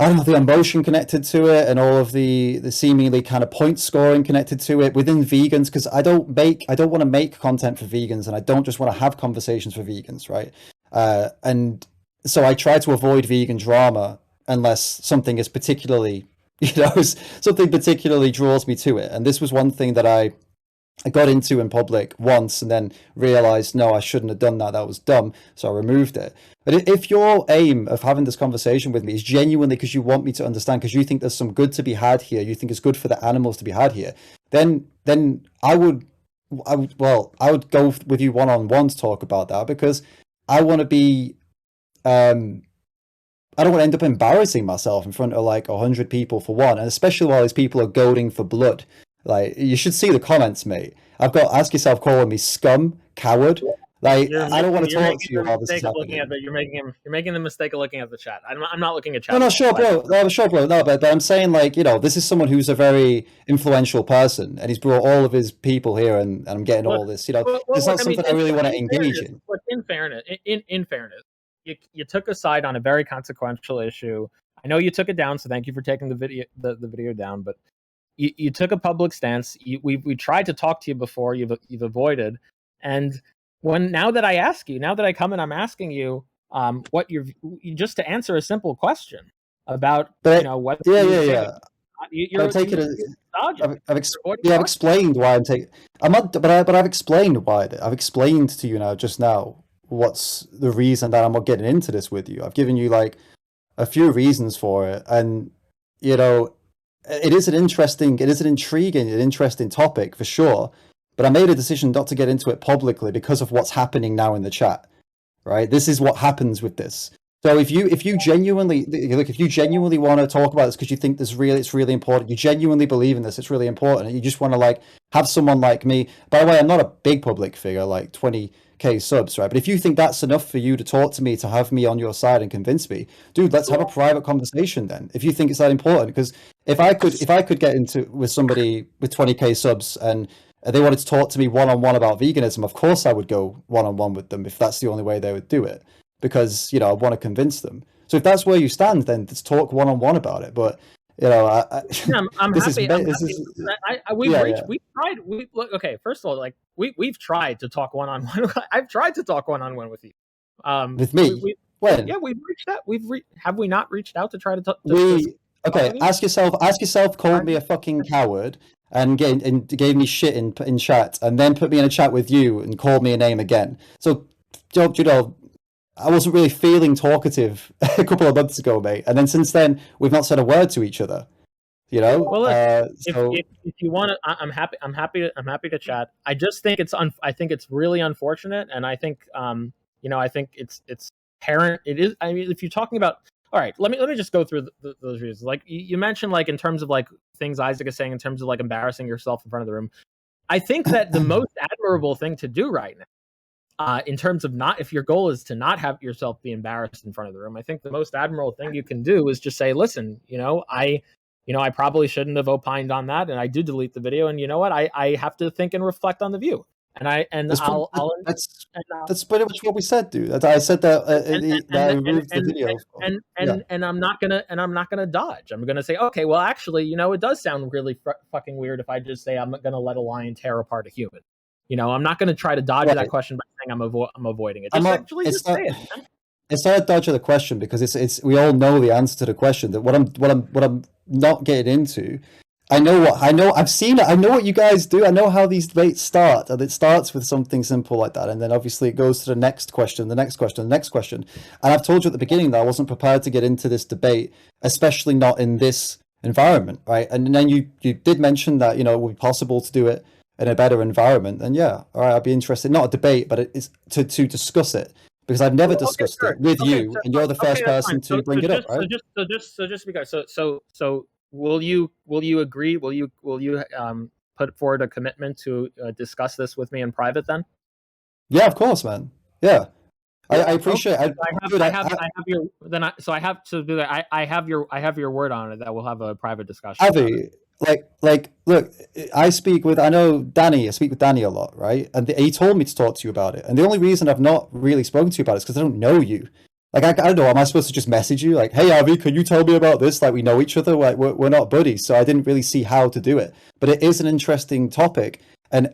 emotion connected to it and all of the seemingly kind of point scoring connected to it within vegans, because I don't want to make content for vegans, and I don't just want to have conversations for vegans, right? And so I try to avoid vegan drama unless something is particularly, something particularly draws me to it. And this was one thing that I got into in public once and then realized, no, I shouldn't have done that. That was dumb. So I removed it. But if your aim of having this conversation with me is genuinely because you want me to understand, because you think there's some good to be had here, you think it's good for the animals to be had here, then I would go with you one-on-one to talk about that, because I want to be, I don't want to end up embarrassing myself in front of like 100 people for one, and especially while these people are goading for blood. Like, you should see the comments, mate. I've got ask yourself calling me scum, coward. Like, I don't want to talk to you while this is happening. You're making the mistake of looking at the chat. I'm not looking at chat. No, sure, bro. No, but I'm saying, like, this is someone who's a very influential person, and he's brought all of his people here, and I'm getting all this. It's not something I really want to engage in. But in fairness, you took a side on a very consequential issue. I know you took it down, so thank you for taking the video down, but you took a public stance. We tried to talk to you before. You've avoided. And now that I come and I'm asking you, what just to answer a simple question about, what. Yeah. You're taking I've explained why I'm taking. I'm not, but I've explained why. I've explained to you just now what's the reason that I'm not getting into this with you. I've given you like a few reasons for it, and it is an intriguing, an interesting topic for sure, but I made a decision not to get into it publicly because of what's happening now in the chat, right? This is what happens with this. So if you genuinely want to talk about this because you think it's really important, you genuinely believe in this, it's really important, and you just want to like have someone like me. By the way, I'm not a big public figure, like 20 20K subs, right? But if you think that's enough for you to talk to me, to have me on your side and convince me, dude, let's have a private conversation then. If you think it's that important, because if I could get into with somebody with 20K subs and they wanted to talk to me one-on-one about veganism, of course I would go one-on-one with them if that's the only way they would do it, because I want to convince them. So if that's where you stand, then let's talk one-on-one about it. But I'm this happy. We've tried. Okay. First of all, like we've tried to talk one-on-one. I've tried to talk one-on-one with you. With me? When? Yeah, we've reached out. Have we not reached out to try to talk? Okay. Ask yourself. Called me a fucking coward and gave me shit in chat, and then put me in a chat with you and called me a name again. So, I wasn't really feeling talkative a couple of months ago, mate. And then since then, we've not said a word to each other. Well, look, if you want to, I'm happy to chat. I just think I think it's really unfortunate, and I think I think it's apparent. It is. I mean, if you're talking about, all right, let me just go through those reasons. Like you mentioned, like in terms of like things Isaac is saying, in terms of like embarrassing yourself in front of the room. I think that the most admirable thing to do right now, in terms of if your goal is to not have yourself be embarrassed in front of the room, I think the most admirable thing you can do is just say, listen, I probably shouldn't have opined on that, and I do delete the video, and you know what, I have to think and reflect on the view, that's pretty much what we said, dude. I said that I removed the video, and I'm not gonna dodge. I'm gonna say, okay, well, actually, it does sound really fucking weird if I just say I'm gonna let a lion tear apart a human. I'm not going to try to dodge that question by saying I'm avoiding it. Just say it. Man. It's not a dodge of the question, because it's we all know the answer to the question. That what I'm not getting into. I've seen it. I know what you guys do. I know how these debates start, and it starts with something simple like that, and then obviously it goes to the next question, the next question, the next question. And I've told you at the beginning that I wasn't prepared to get into this debate, especially not in this environment, right? And then you did mention that it would be possible to do it in a better environment, then all right, I'd be interested. Not a debate, but it's to discuss it, because I've never discussed it with you, and you're the first person to bring it up, right? So just because will you agree? Will you put forward a commitment to discuss this with me in private then? Yeah, of course, man. Yeah. I appreciate. Okay. I have your word on it that we'll have a private discussion. Avi, look, I speak with Danny a lot, right? And he told me to talk to you about it. And the only reason I've not really spoken to you about it is because I don't know you. Like, I don't know, am I supposed to just message you? Like, hey, Avi, can you tell me about this? Like, we know each other. Like, we're not buddies. So I didn't really see how to do it. But it is an interesting topic. And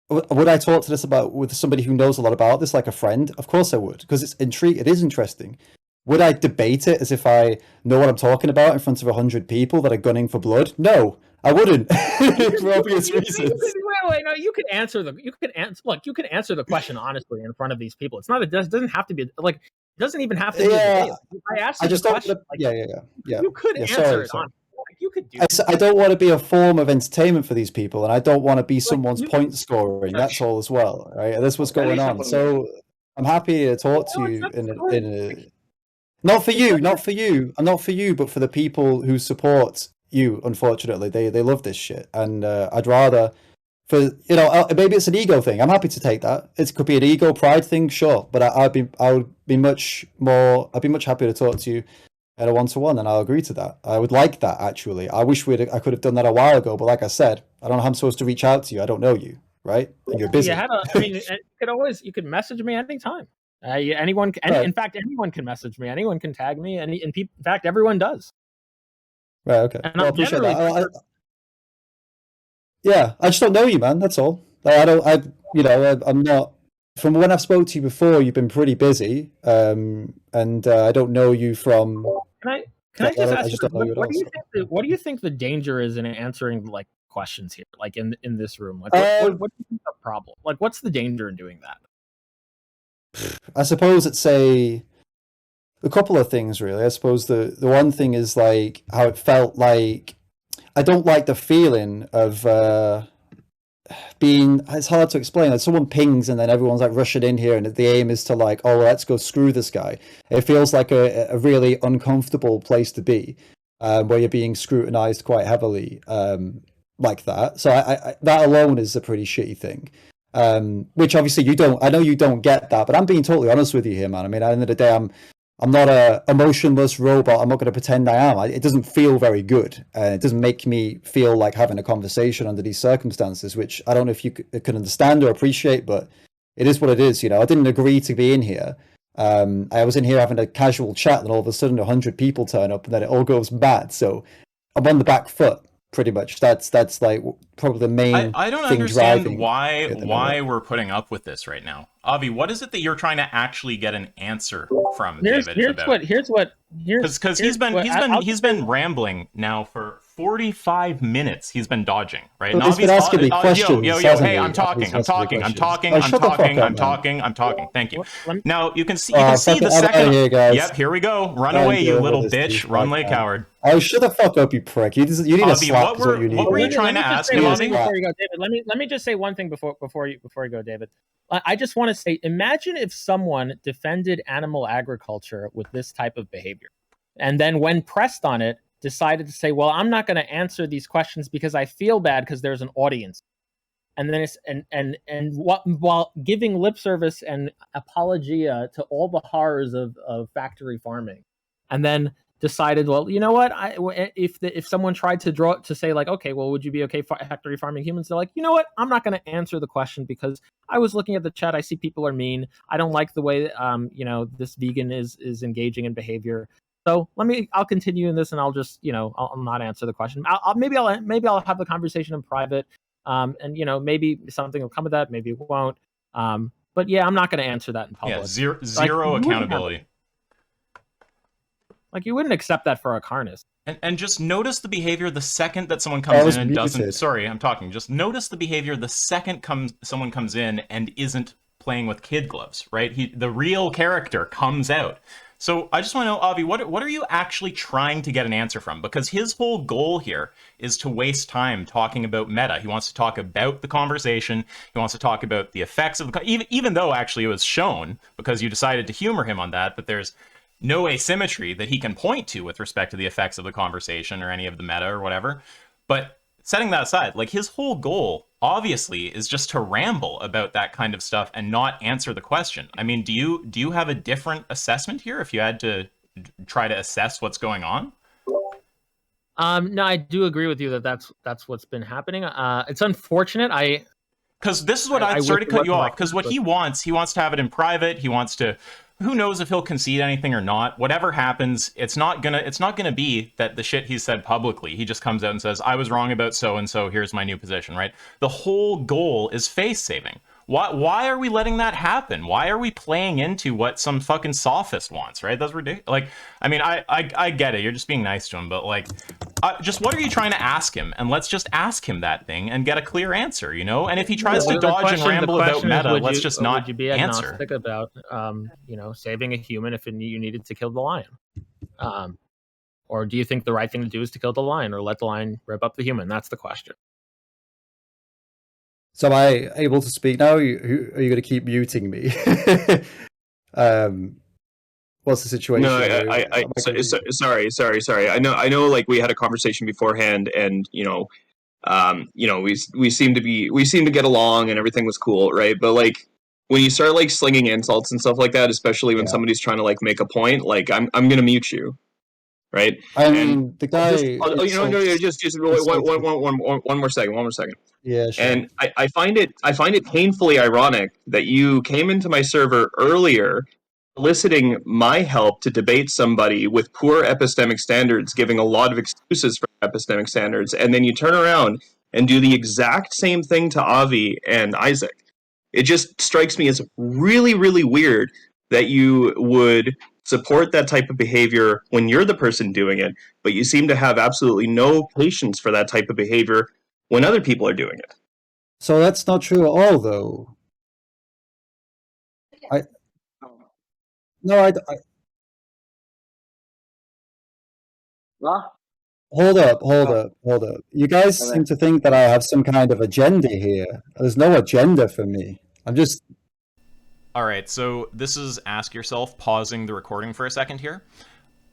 would I talk to this with somebody who knows a lot about this, like a friend? Of course I would, because it is interesting. Would I debate it as if I know what I'm talking about in front of 100 people that are gunning for blood? No, I wouldn't. For obvious reasons. Wait, no, you can answer the question honestly in front of these people. It's not. It doesn't have to be like. It doesn't even have to be. Yeah. I asked you the question. You could answer it honestly. You could do. I don't want to be a form of entertainment for these people, and I don't want to be someone's point scoring. That's all as well, right? And that's what's going on. So I'm happy to talk to you in not for you, and not for you, but for the people who support you. Unfortunately, they love this shit, and I'd rather, maybe it's an ego thing. I'm happy to take that. It could be an ego pride thing, sure, but I'd be much happier to talk to you at a one-to-one, and I'll agree to that. I would like that, actually. I wish I could have done that a while ago, but like I said, I don't know how I'm supposed to reach out to you. I don't know you, right? And you're busy. You could message me anytime. Anyone, in fact, anyone can message me. Anyone can tag me, in fact, everyone does. Right. Okay. And I appreciate that. Yeah, I just don't know you, man. That's all. Like, I'm not. From when I've spoke to you before, you've been pretty busy, and I don't know you from. Can I just ask you, what do you think the danger is in answering like questions here, like in this room? Like, what do you think the problem? Like, what's the danger in doing that? I suppose it's a couple of things, really. I suppose the one thing is like how it felt like. I don't like the feeling of being. It's hard to explain. Like someone pings and then everyone's like rushing in here, and the aim is to like, oh, let's go screw this guy. It feels like a really uncomfortable place to be, where you're being scrutinized quite heavily, like that. So I that alone is a pretty shitty thing. Which obviously you don't. I know you don't get that, but I'm being totally honest with you here, man. I mean, at the end of the day, I'm not a emotionless robot. I'm not going to pretend I am. It doesn't feel very good. It doesn't make me feel like having a conversation under these circumstances, which I don't know if you can understand or appreciate, but it is what it is. You know, I didn't agree to be in here. I was in here having a casual chat, and all of a sudden 100 people turn up, and then it all goes bad. So I'm on the back foot, pretty much. That's like probably the main. I don't thing understand driving why we're putting up with this right now. Avi, what is it that you're trying to actually get an answer from David about? Because he's been rambling now for 45 minutes. He's been dodging, right? So he's been asking me questions. Hey, I'm talking. Thank you. Now you can see the second. Yep, here we go. Run away, you little bitch. Run like coward. Oh, shut the fuck up, you prick! You need a slap. What were you trying to ask him, Avi? Before you go, David, let me just say one thing before you go, David. I just want to say, imagine if someone defended animal agriculture with this type of behavior, and then when pressed on it, decided to say, well, I'm not going to answer these questions because I feel bad because there's an audience. And then it's while giving lip service and apologia to all the horrors of factory farming, and then decided, well, you know what? If someone tried to say like, okay, well, would you be okay factory farming humans? They're like, you know what? I'm not going to answer the question because I was looking at the chat. I see people are mean. I don't like the way this vegan is engaging in behavior. So I'll continue in this, and I'll just I'll not answer the question. Maybe I'll have the conversation in private, and maybe something will come of that. Maybe it won't. But yeah, I'm not going to answer that in public. Yeah, zero accountability. Like, you wouldn't accept that for a carnist. And just notice the behavior the second that someone comes in and doesn't... Sorry, I'm talking. Just notice the behavior the second someone comes in and isn't playing with kid gloves, right? The real character comes out. So I just want to know, Avi, what are you actually trying to get an answer from? Because his whole goal here is to waste time talking about meta. He wants to talk about the conversation. He wants to talk about the effects of the... Even though actually it was shown, because you decided to humor him on that there's no asymmetry that he can point to with respect to the effects of the conversation or any of the meta or whatever. But setting that aside, like, his whole goal obviously is just to ramble about that kind of stuff and not answer the question. I mean, do you have a different assessment here if you had to try to assess what's going on? No, I do agree with you that's what's been happening. It's unfortunate. Because this is what I started to cut you off. Because what he wants to have it in private. He wants to... Who knows if he'll concede anything or not? Whatever happens, it's not gonna be that the shit he said publicly. He just comes out and says, I was wrong about so and so, here's my new position, right? The whole goal is face saving. Why are we letting that happen? Why are we playing into what some fucking sophist wants, right? That's ridiculous. Like, I mean, I get it. You're just being nice to him, but like, just what are you trying to ask him? And let's just ask him that thing and get a clear answer, And if he tries to dodge and ramble about meta, let's just not would you be agnostic about, saving a human if you needed to kill the lion? Or do you think the right thing to do is to kill the lion or let the lion rip up the human? That's the question. So am I able to speak now? Are you going to keep muting me? What's the situation? No, sorry. I know. Like, we had a conversation beforehand, and we seem to get along, and everything was cool, right? But like, when you start like slinging insults and stuff like that, especially when somebody's trying to like make a point, like I'm gonna mute you. Right. I mean, the guy. Just one more second. Yeah. Sure. And I find it painfully ironic that you came into my server earlier, soliciting my help to debate somebody with poor epistemic standards, giving a lot of excuses for epistemic standards, and then you turn around and do the exact same thing to Avi and Isaac. It just strikes me as really, really weird that you would support that type of behavior when you're the person doing it, but you seem to have absolutely no patience for that type of behavior when other people are doing it. So that's not true at all, though. Hold up. You guys seem to think that I have some kind of agenda here. There's no agenda for me. I'm just... All right, so this is Ask Yourself, pausing the recording for a second here.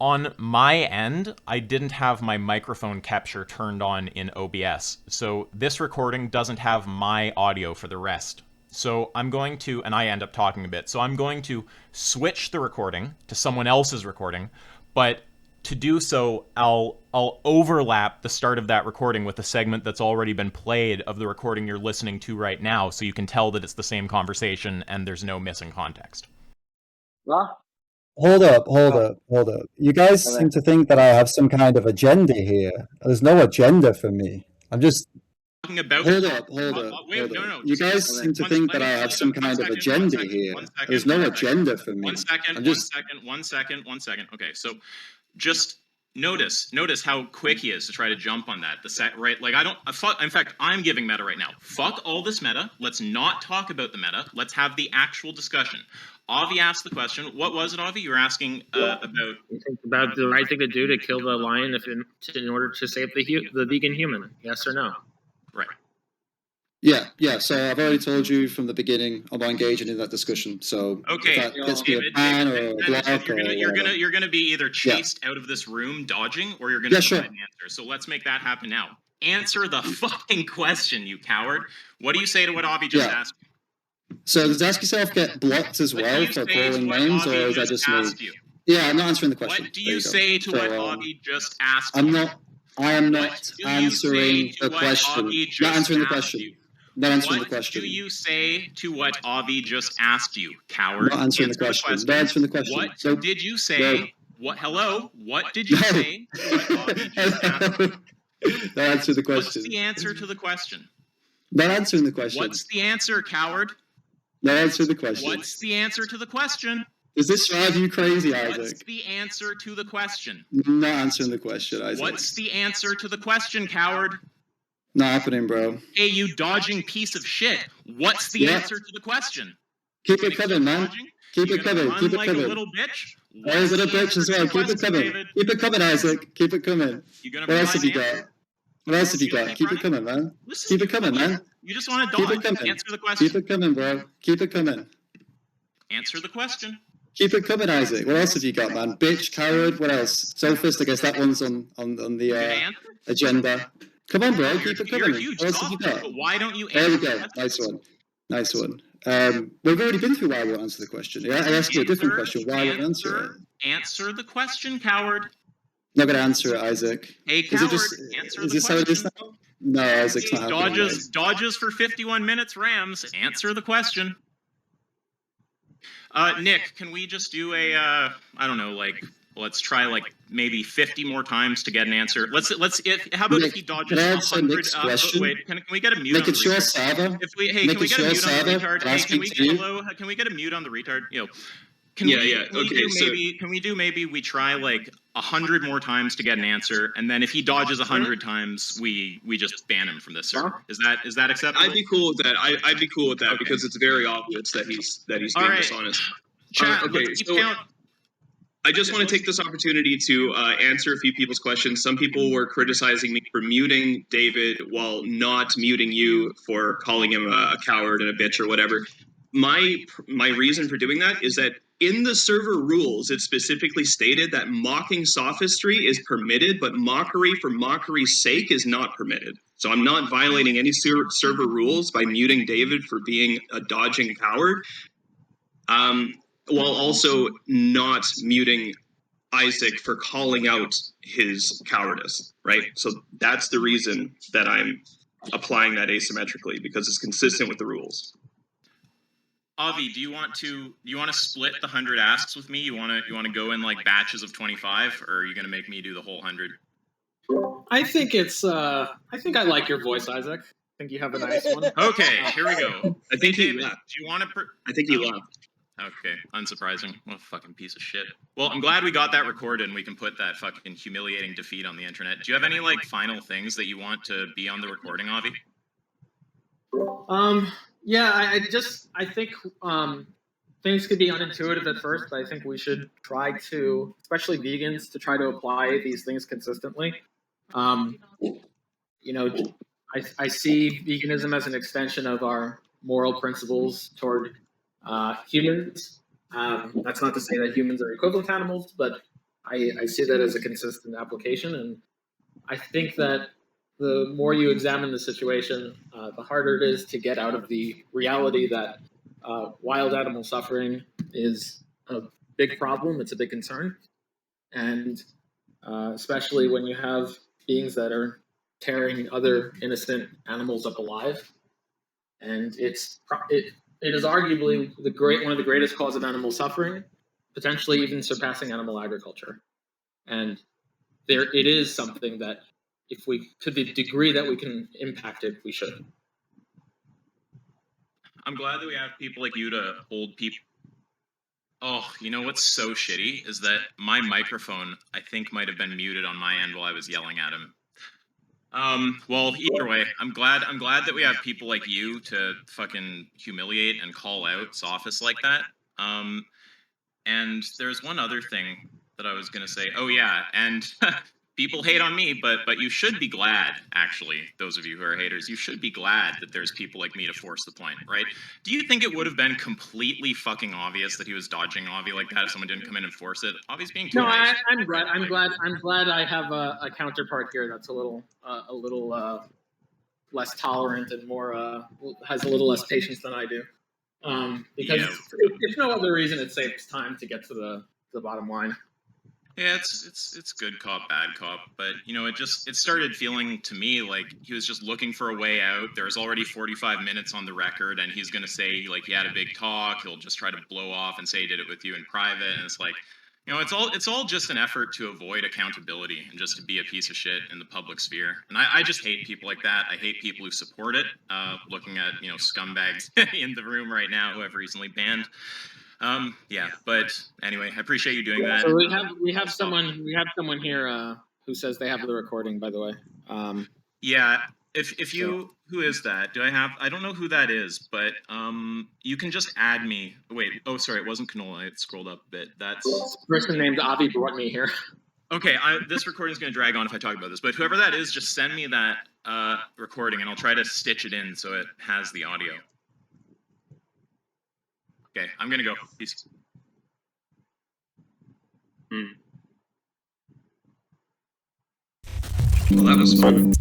On my end, I didn't have my microphone capture turned on in OBS, so this recording doesn't have my audio for the rest. So I'm going to, and I end up talking a bit, so I'm going to switch the recording to someone else's recording, but to do so, I'll overlap the start of that recording with a segment that's already been played of the recording you're listening to right now, so you can tell that it's the same conversation and there's no missing context. Hold up. You guys seem to think that I have some kind of agenda here. There's no agenda for me. I'm just... About hold up. No. You guys seem to think that I have some kind of agenda here. There's no agenda for me. One second. Okay, so just notice how quick he is to try to jump on that. Right? Like in fact, I'm giving meta right now. Fuck all this meta. Let's not talk about the meta. Let's have the actual discussion. Avi asked the question. What was it, Avi? You were asking about the right thing to do to kill the lion in order to save the vegan human. Yes or no? Right. Yeah. So I've already told you from the beginning I'm not engaging in that discussion. So okay, if that gets me a ban or a block you're gonna be either chased out of this room dodging, or you're gonna provide an answer. So let's make that happen now. Answer the fucking question, you coward. What do you say to what Avi just asked you? So does Ask Yourself get blocked as well for calling names, or is that just me? Yeah, I'm not answering the question. What do you say to what Avi just asked you? I am not answering the question. Not answering the question. Not answering the question. What do you say to what Avi just asked you, coward? Not answering the question. Not answering the question. What did you say? What? Hello? What did you say to what Avi just asked you? Not answering the question. What's the answer to the question? Not answering the question. What's the answer, coward? Not answering the question. What's the answer to the question? Does this drive you crazy, Isaac? What's the answer to the question? Not answering the question, Isaac. What's the answer to the question, coward? Not happening, bro. Hey, you dodging piece of shit. What's the answer to the question? Keep it coming, man. Keep it coming. Keep it like coming. A little bitch? I was a little bitch as well. Keep it coming. Keep it coming, Isaac. Keep it coming. What else have you got? What else have you got? Keep it coming, man. Keep it coming, man. You just want to dodge. Keep it coming. Answer the question. Keep it coming, bro. Keep it coming. Answer the question. Keep it coming, Isaac. What else have you got, man? Bitch, coward, what else? Sophist, I guess that one's on the agenda. Come on, bro. Keep it coming. What else have you got? Why don't you answer? There we go. Nice one. Nice one. We've already been through why I won't answer the question. I asked you a different question. Why I won't answer it? Answer the question, coward. Not going to answer it, Isaac. Hey, coward, is this how it is now? No, Isaac's not happening. Dodges for 51 minutes, Rams. Answer the question. Nick, can we just do a, I don't know, like, let's try like maybe 50 more times to get an answer. How about if he dodges 100? Wait, can we get a mute on the retard? Can we get a mute on the retard? Hey, can we get a mute on the retard? Can we do maybe we try like 100 more times to get an answer, and then if he dodges 100 times, we just ban him from this server. Is that acceptable? I'd be cool with that. I'd be cool with that because it's very obvious that he's being dishonest. Chat, so I just want to take this opportunity to answer a few people's questions. Some people were criticizing me for muting David while not muting you for calling him a coward and a bitch or whatever. My reason for doing that is that in the server rules, it specifically stated that mocking sophistry is permitted, but mockery for mockery's sake is not permitted. So I'm not violating any server rules by muting David for being a dodging coward, while also not muting Isaac for calling out his cowardice, right? So that's the reason that I'm applying that asymmetrically, because it's consistent with the rules. Avi, do you want to split the 100 asks with me? You want to go in like batches of 25, or are you going to make me do the whole 100? I think I like your voice, Isaac. I think you have a nice one. Okay, here we go. I think David, he left. Do you want to? I think he left. Okay, unsurprising. What a fucking piece of shit. Well, I'm glad we got that recorded and we can put that fucking humiliating defeat on the internet. Do you have any like final things that you want to be on the recording, Avi? Yeah, I think things could be unintuitive at first, but I think we should try to, especially vegans, to try to apply these things consistently. I see veganism as an extension of our moral principles toward humans. That's not to say that humans are equivalent to animals, but I see that as a consistent application, and I think that the more you examine the situation, the harder it is to get out of the reality that wild animal suffering is a big problem. It's a big concern, and especially when you have beings that are tearing other innocent animals up alive. And it is arguably one of the greatest cause of animal suffering, potentially even surpassing animal agriculture. And it is something that, if we, to the degree that we can impact it, we should. I'm glad that we have people like you to hold people. Oh, you know what's so shitty is that my microphone, I think, might have been muted on my end while I was yelling at him. Well, either way, I'm glad that we have people like you to fucking humiliate and call out sophists like that. And there's one other thing that I was gonna say. Oh yeah, and people hate on me, but you should be glad, actually, those of you who are haters, you should be glad that there's people like me to force the point, right? Do you think it would have been completely fucking obvious that he was dodging Avi like that if someone didn't come in and force it? Avi's being too nice. I'm glad I have a counterpart here that's a little less tolerant and more has a little less patience than I do. Because if no other reason, it saves time to get to the bottom line. Yeah, it's good cop, bad cop, but you know, it started feeling to me like he was just looking for a way out. There's already 45 minutes on the record, and he's gonna say like he had a big talk. He'll just try to blow off and say he did it with you in private, and it's like, you know, it's all just an effort to avoid accountability and just to be a piece of shit in the public sphere. And I just hate people like that. I hate people who support it. Looking at, you know, scumbags in the room right now who I've recently banned. Yeah, but anyway, I appreciate you doing that. So we have someone here who says they have the recording, by the way. Yeah, if you, who is that? I don't know who that is, but you can just add me. Wait, oh sorry, it wasn't Canola. I scrolled up a bit. That's this person named Avi brought me here. Okay, this recording is going to drag on if I talk about this, but whoever that is, just send me that recording, and I'll try to stitch it in so it has the audio. Okay, I'm gonna go. Peace. Well, that was fun.